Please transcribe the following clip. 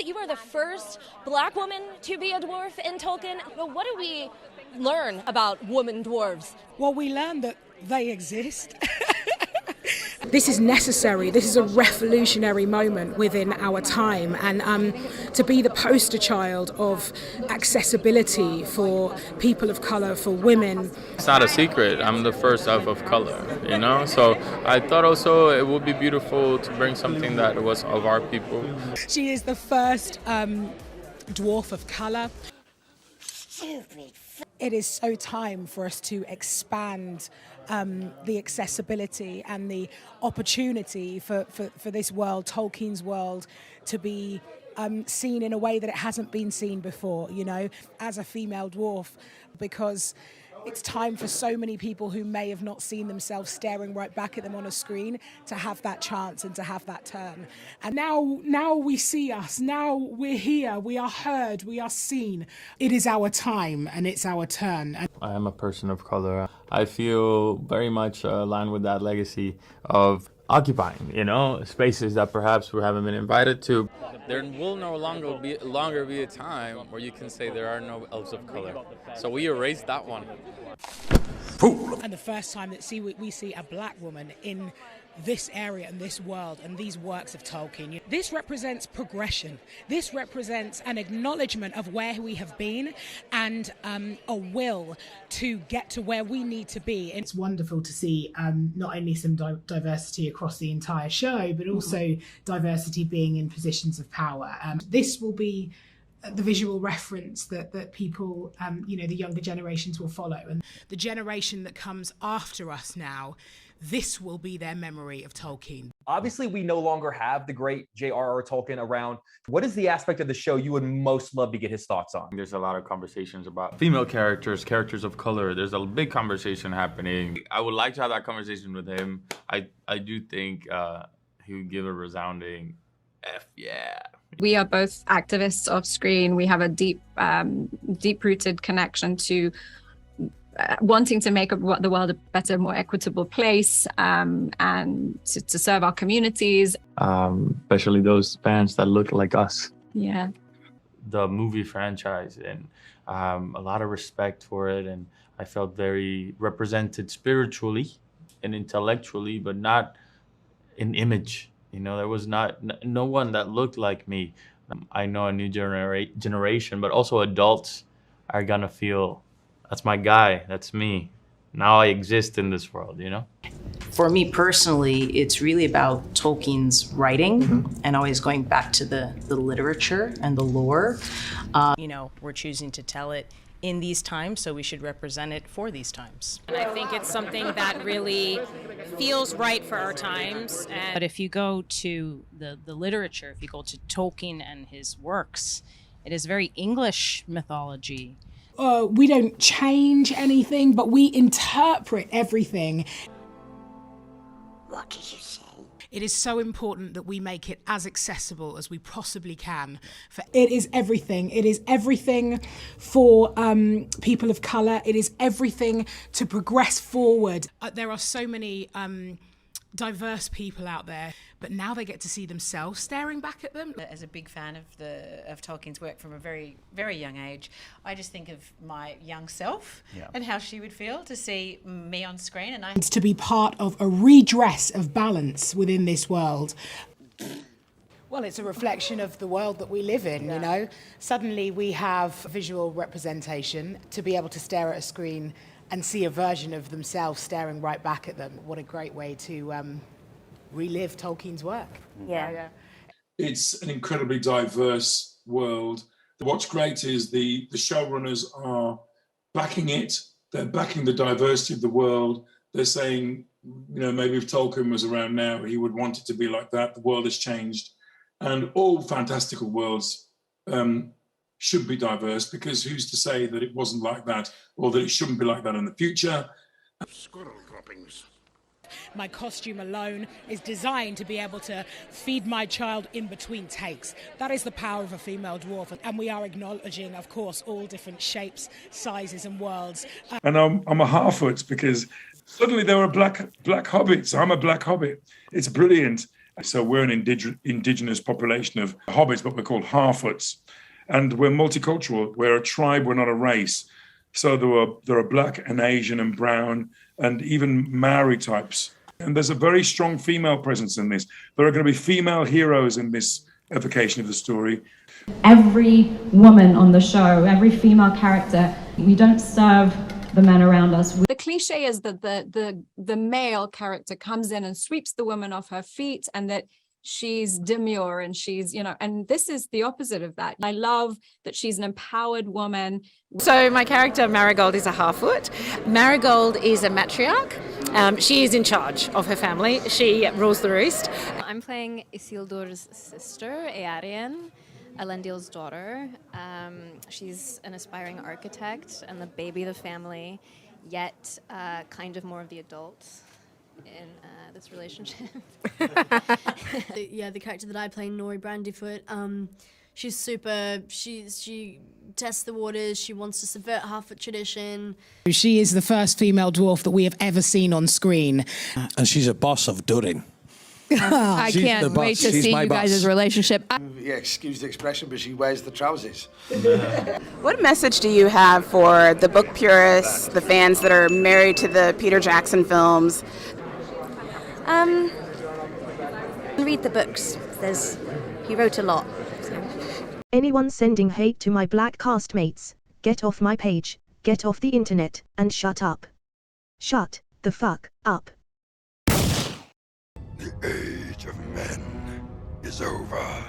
You are the first black woman to be a dwarf in Tolkien. What do we learn about woman dwarves? Well, we learn that they exist. This is necessary. This is a revolutionary moment within our time, and to be the poster child of accessibility for people of colour, for women. It's not a secret. I'm the first of color, you know? So I thought also it would be beautiful to bring something that was of our people. She is the first dwarf of colour. It is so time for us to expand the accessibility and the opportunity for this world, Tolkien's world, to be seen in a way that it hasn't been seen before, you know, as a female dwarf, because it's time for so many people who may have not seen themselves staring right back at them on a screen to have that chance and to have that turn. And now we see us, now we're here, we are heard, we are seen. It is our time and it's our turn. I am a person of color. I feel very much aligned with that legacy of occupying, you know, spaces that perhaps we haven't been invited to. There will no longer be a time where you can say there are no elves of color. So we erased that one. And the first time that we see a black woman in this area and this world and these works of Tolkien. This represents progression. This represents an acknowledgement of where we have been and a will to get to where we need to be. It's wonderful to see not only some diversity across the entire show, but also diversity being in positions of power. This will be the visual reference that people, the younger generations will follow. And the generation that comes after us now, this will be their memory of Tolkien. Obviously, we no longer have the great J.R.R. Tolkien around. What is the aspect of the show you would most love to get his thoughts on? There's a lot of conversations about female characters, characters of color. There's a big conversation happening. I would like to have that conversation with him. I do think he would give a resounding F yeah. We are both activists off screen. We have a deep-rooted connection to wanting to make the world a better, more equitable place, and to serve our communities. Especially those fans that look like us. Yeah. The movie franchise, and a lot of respect for it, and I felt very represented spiritually and intellectually, but not in image. You know, there was no one that looked like me. I know a new generation, but also adults are gonna feel, that's my guy, that's me. Now I exist in this world, you know? For me personally, it's really about Tolkien's writing and always going back to the literature and the lore. We're choosing to tell it in these times, so we should represent it for these times. And I think it's something that really feels right for our times. But if you go to the literature, if you go to Tolkien and his works, it is very English mythology. We don't change anything, but we interpret everything. What did you say? It is so important that we make it as accessible as we possibly can. It is everything. It is everything for people of colour. It is everything to progress forward. There are so many diverse people out there, but now they get to see themselves staring back at them. As a big fan of Tolkien's work from a very, very young age, I just think of my young self and how she would feel to see me on screen. And It's to be part of a redress of balance within this world. Well, it's a reflection of the world that we live in, you know. Suddenly we have visual representation to be able to stare at a screen and see a version of themselves staring right back at them. What a great way to relive Tolkien's work. Yeah. It's an incredibly diverse world. What's great is the showrunners are backing it. They're backing the diversity of the world. They're saying, maybe if Tolkien was around now, he would want it to be like that. The world has changed. And all fantastical worlds should be diverse, because who's to say that it wasn't like that, or that it shouldn't be like that in the future? Squirrel droppings. My costume alone is designed to be able to feed my child in between takes. That is the power of a female dwarf. And we are acknowledging, of course, all different shapes, sizes and worlds. And I'm a Harfoot because suddenly there were black hobbits. I'm a black hobbit. It's brilliant. So we're an indigenous population of hobbits, but we're called Harfoots. And we're multicultural. We're a tribe, we're not a race. So there are black and Asian and brown and even Maori types. And there's a very strong female presence in this. There are going to be female heroes in this evocation of the story. Every woman on the show, every female character, we don't serve the men around us. The cliche is that the male character comes in and sweeps the woman off her feet, and that she's demure and she's, and this is the opposite of that. I love that she's an empowered woman. So my character Marigold is a Harfoot. Marigold is a matriarch. She is in charge of her family. She rules the roost. I'm playing Isildur's sister, Earian, Elendil's daughter. She's an aspiring architect and the baby of the family, yet kind of more of the adult in this relationship. The character that I play, Nori Brandyfoot, she's super, she tests the waters, she wants to subvert Harfoot tradition. She is the first female dwarf that we have ever seen on screen. And she's a boss of Durin. I can't wait to see you guys' relationship. Yeah, excuse the expression, but she wears the trousers. What message do you have for the book purists, the fans that are married to the Peter Jackson films? Read the books. He wrote a lot. So. Anyone sending hate to my black castmates, get off my page, get off the internet, and shut up. Shut the fuck up. The age of men is over.